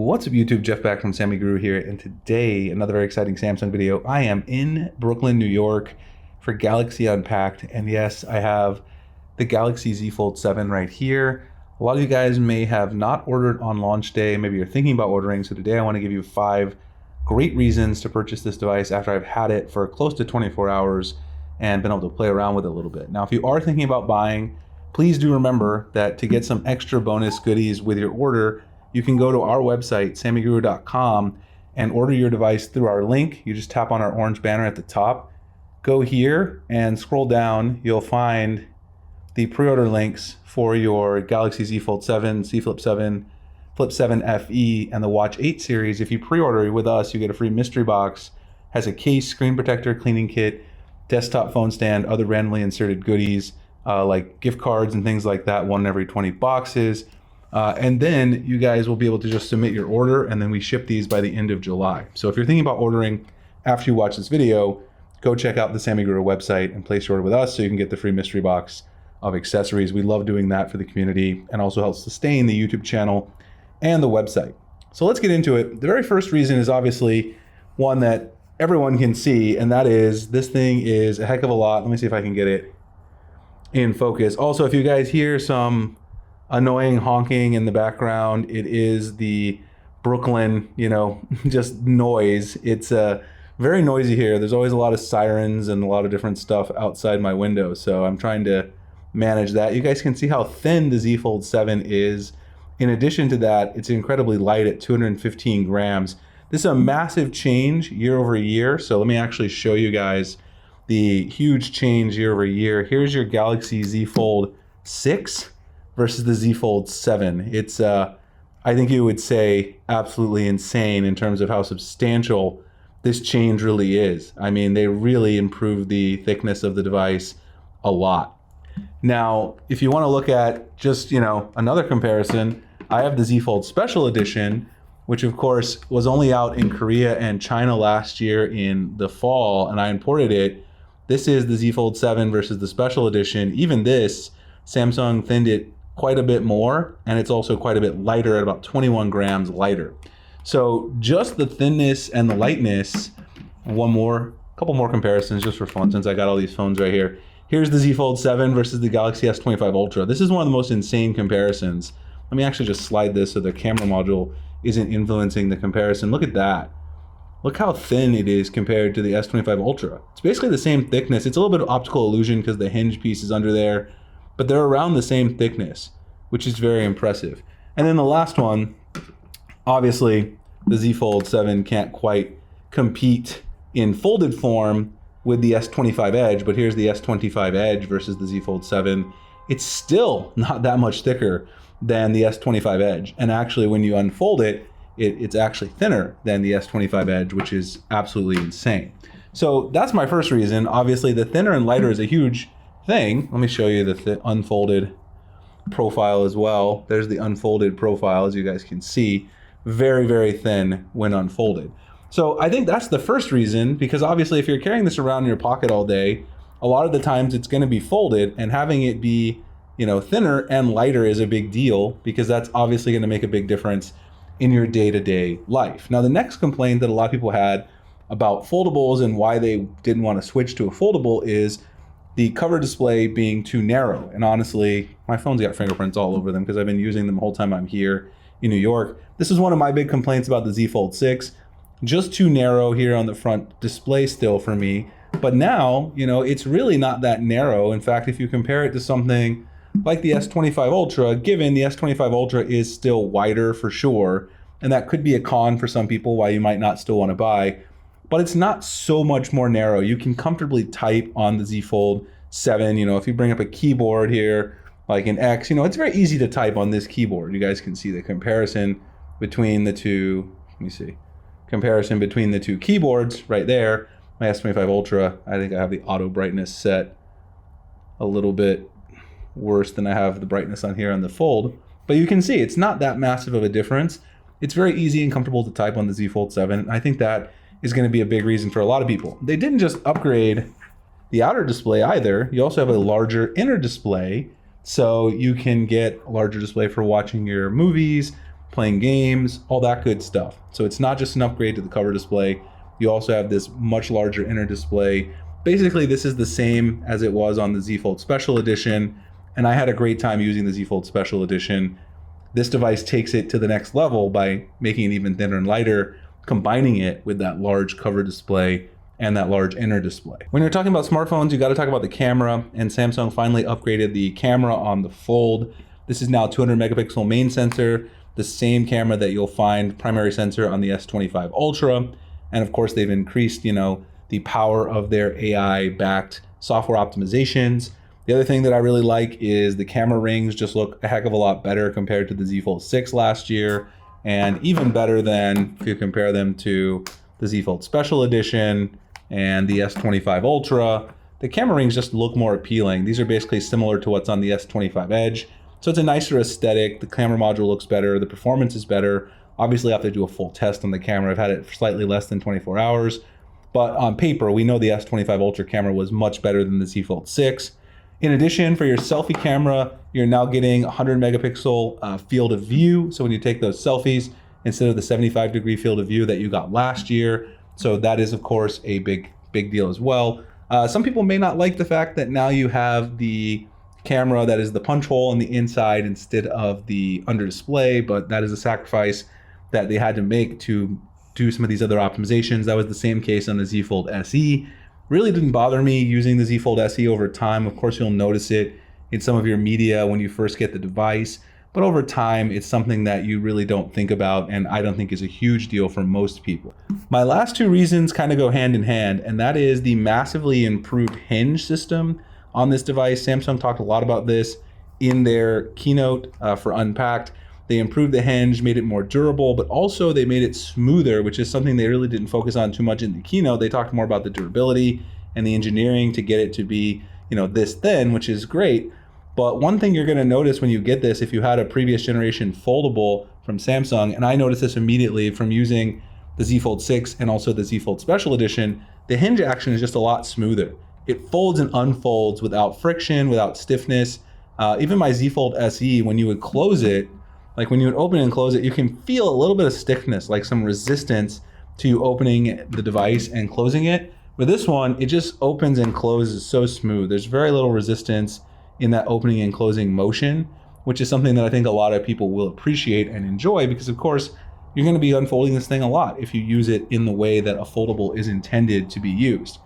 What's up YouTube, Jeff back from Sammy Guru here, and today another very exciting Samsung video. I am in Brooklyn, New York for Galaxy Unpacked, and yes, I have the Galaxy Z Fold 7 right here. A lot of you guys may have not ordered on launch day, maybe you're thinking about ordering, so today I want to give you 5 great reasons to purchase this device after I've had it for close to 24 hours and been able to play around with it a little bit. Now, if you are thinking about buying, please do remember that to get some extra bonus goodies with your order, you can go to our website, sammyguru.com, and order your device through our link. You just tap on our orange banner at the top. Go here and scroll down. You'll find the pre-order links for your Galaxy Z Fold 7, Z Flip 7, Flip 7 FE, and the Watch 8 series. If you pre-order with us, you get a free mystery box. Has a case, screen protector, cleaning kit, desktop phone stand, other randomly inserted goodies like gift cards and things like that, 1 in every 20 boxes. And then you guys will be able to just submit your order, and then we ship these by the end of July. So if you're thinking about ordering after you watch this video, go check out the Sammy Guru website and place your order with us so you can get the free mystery box of accessories. We love doing that for the community and also helps sustain the YouTube channel and the website. So let's get into it. The very first reason is obviously one that everyone can see, and that is this thing is a heck of a lot. Let me see if I can get it in focus. Also, if you guys hear some annoying honking in the background, it is the Brooklyn, just noise. It's very noisy here. There's always a lot of sirens and a lot of different stuff outside my window, so I'm trying to manage that. You guys can see how thin the Z Fold 7 is. In addition to that, it's incredibly light at 215 grams. This is a massive change year over year, so let me actually show you guys the huge change year over year. Here's your Galaxy Z Fold 6 versus the Z Fold 7. It's, I think you would say, absolutely insane in terms of how substantial this change really is. I mean, they really improved the thickness of the device a lot. Now, if you want to look at just, another comparison, I have the Z Fold Special Edition, which of course was only out in Korea and China last year in the fall, and I imported it. This is the Z Fold 7 versus the Special Edition. Even this, Samsung thinned it quite a bit more, and it's also quite a bit lighter at about 21 grams lighter. So just the thinness and the lightness, couple more comparisons just for fun since I got all these phones right here. Here's the Z Fold 7 versus the Galaxy S25 Ultra. This is one of the most insane comparisons. Let me actually just slide this so the camera module isn't influencing the comparison. Look at that. Look how thin it is compared to the S25 Ultra. It's basically the same thickness. It's a little bit of optical illusion because the hinge piece is under there, but they're around the same thickness, which is very impressive. And then the last one, obviously the Z Fold 7 can't quite compete in folded form with the S25 Edge, but here's the S25 Edge versus the Z Fold 7. It's still not that much thicker than the S25 Edge. And actually when you unfold it, it's actually thinner than the S25 Edge, which is absolutely insane. So that's my first reason. Obviously the thinner and lighter is a huge thing. Let me show you the unfolded profile as well. There's the unfolded profile, as you guys can see. Very, very thin when unfolded. So I think that's the first reason, because obviously if you're carrying this around in your pocket all day, a lot of the times it's going to be folded, and having it be, thinner and lighter is a big deal, because that's obviously going to make a big difference in your day-to-day life. Now, the next complaint that a lot of people had about foldables and why they didn't want to switch to a foldable is the cover display being too narrow. And honestly, my phone's got fingerprints all over them because I've been using them the whole time I'm here in New York. This is one of my big complaints about the Z Fold 6. Just too narrow here on the front display still for me. But now, it's really not that narrow. In fact, if you compare it to something like the S25 Ultra, given the S25 Ultra is still wider for sure, and that could be a con for some people why you might not still want to buy, but it's not so much more narrow. You can comfortably type on the Z Fold 7. If you bring up a keyboard here, like an X, it's very easy to type on this keyboard. You guys can see the comparison between the two. Let me see. Comparison between the two keyboards right there. My S25 Ultra, I think I have the auto brightness set a little bit worse than I have the brightness on here on the Fold. But you can see it's not that massive of a difference. It's very easy and comfortable to type on the Z Fold 7. I think that is going to be a big reason for a lot of people. They didn't just upgrade the outer display either. You also have a larger inner display, so you can get a larger display for watching your movies, playing games, all that good stuff. So it's not just an upgrade to the cover display. You also have this much larger inner display. Basically, this is the same as it was on the Z Fold Special Edition, and I had a great time using the Z Fold Special Edition. This device takes it to the next level by making it even thinner and lighter, combining it with that large cover display and that large inner display. When you're talking about smartphones, you got to talk about the camera, and Samsung finally upgraded the camera on the Fold. This is now 200 megapixel main sensor, the same camera that you'll find primary sensor on the S25 Ultra. And of course, they've increased, the power of their AI-backed software optimizations. The other thing that I really like is the camera rings just look a heck of a lot better compared to the Z Fold 6 last year, and even better than if you compare them to the Z Fold Special Edition and the S25 Ultra. The camera rings just look more appealing. These are basically similar to what's on the S25 Edge. So it's a nicer aesthetic. The camera module looks better. The performance is better. Obviously, I have to do a full test on the camera. I've had it for slightly less than 24 hours. But on paper, we know the S25 Ultra camera was much better than the Z Fold 6. In addition, for your selfie camera, you're now getting 100 megapixel field of view. So when you take those selfies, instead of the 75-degree field of view that you got last year. So that is, of course, a big deal as well. Some people may not like the fact that now you have the camera that is the punch hole on the inside instead of the under display, but that is a sacrifice that they had to make to do some of these other optimizations. That was the same case on the Z Fold SE. Really didn't bother me using the Z Fold SE over time. Of course, you'll notice it in some of your media when you first get the device, but over time, it's something that you really don't think about, and I don't think is a huge deal for most people. My last two reasons kind of go hand in hand, and that is the massively improved Hinge system on this device. Samsung talked a lot about this in their keynote for Unpacked. They improved the hinge, made it more durable, but also they made it smoother, which is something they really didn't focus on too much in the keynote. They talked more about the durability and the engineering to get it to be, this thin, which is great. But one thing you're going to notice when you get this, if you had a previous generation foldable from Samsung, and I noticed this immediately from using the Z Fold 6 and also the Z Fold Special Edition, the hinge action is just a lot smoother. It folds and unfolds without friction, without stiffness. Even my Z Fold SE, when you would close it, like when you would open and close it, you can feel a little bit of stiffness, like some resistance to you opening the device and closing it. With this one, it just opens and closes so smooth. There's very little resistance in that opening and closing motion, which is something that I think a lot of people will appreciate and enjoy because, of course, you're going to be unfolding this thing a lot if you use it in the way that a foldable is intended to be used.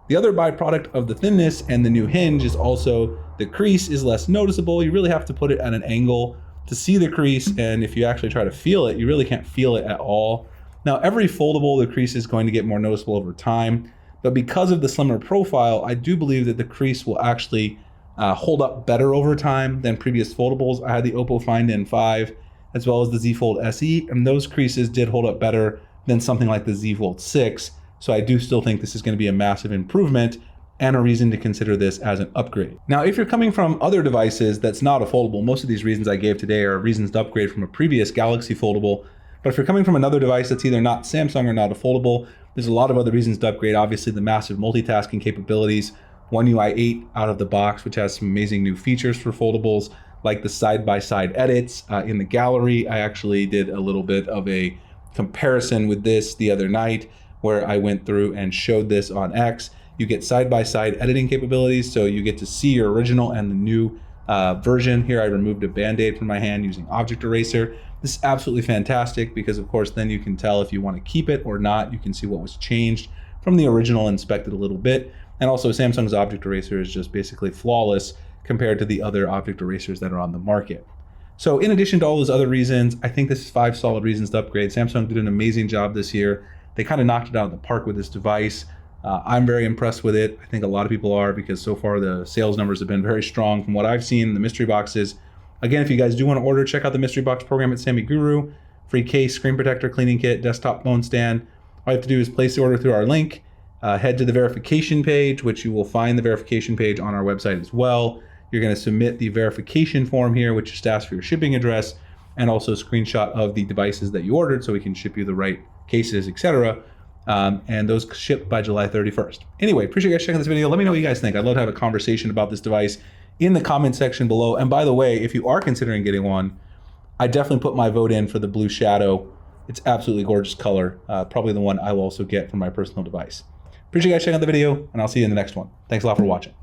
The other byproduct of the thinness and the new hinge is also the crease is less noticeable. You really have to put it at an angle to see the crease, and if you actually try to feel it, you really can't feel it at all. Now, every foldable, the crease is going to get more noticeable over time, but because of the slimmer profile, I do believe that the crease will actually hold up better over time than previous foldables. I had the Oppo Find N5 as well as the Z Fold SE, and those creases did hold up better than something like the Z Fold 6. So I do still think this is going to be a massive improvement and a reason to consider this as an upgrade. Now, if you're coming from other devices that's not a foldable, most of these reasons I gave today are reasons to upgrade from a previous Galaxy foldable. But if you're coming from another device that's either not Samsung or not a foldable, there's a lot of other reasons to upgrade. Obviously, the massive multitasking capabilities, One UI 8 out of the box, which has some amazing new features for foldables, like the side-by-side edits in the gallery. I actually did a little bit of a comparison with this the other night where I went through and showed this on X. You get side-by-side editing capabilities, so you get to see your original and the new version. Here I removed a Band-Aid from my hand using Object Eraser. This is absolutely fantastic because, of course, then you can tell if you want to keep it or not. You can see what was changed from the original, inspect it a little bit. And also Samsung's Object Eraser is just basically flawless compared to the other Object Erasers that are on the market. So in addition to all those other reasons, I think this is 5 solid reasons to upgrade. Samsung did an amazing job this year. They kind of knocked it out of the park with this device. I'm very impressed with it. I think a lot of people are because so far the sales numbers have been very strong from what I've seen. The mystery boxes. Again, if you guys do want to order, check out the mystery box program at Sammy Guru. Free case, screen protector, cleaning kit, desktop phone stand. All you have to do is place the order through our link. Head to the verification page, which you will find the verification page on our website as well. You're going to submit the verification form here, which just asks for your shipping address and also a screenshot of the devices that you ordered so we can ship you the right cases, etc. And those ship by July 31st. Anyway, appreciate you guys checking this video. Let me know what you guys think. I'd love to have a conversation about this device in the comment section below. And by the way, if you are considering getting one, I definitely put my vote in for the Blue Shadow. It's absolutely gorgeous color. Probably the one I will also get for my personal device. Appreciate you guys checking out the video, and I'll see you in the next one. Thanks a lot for watching.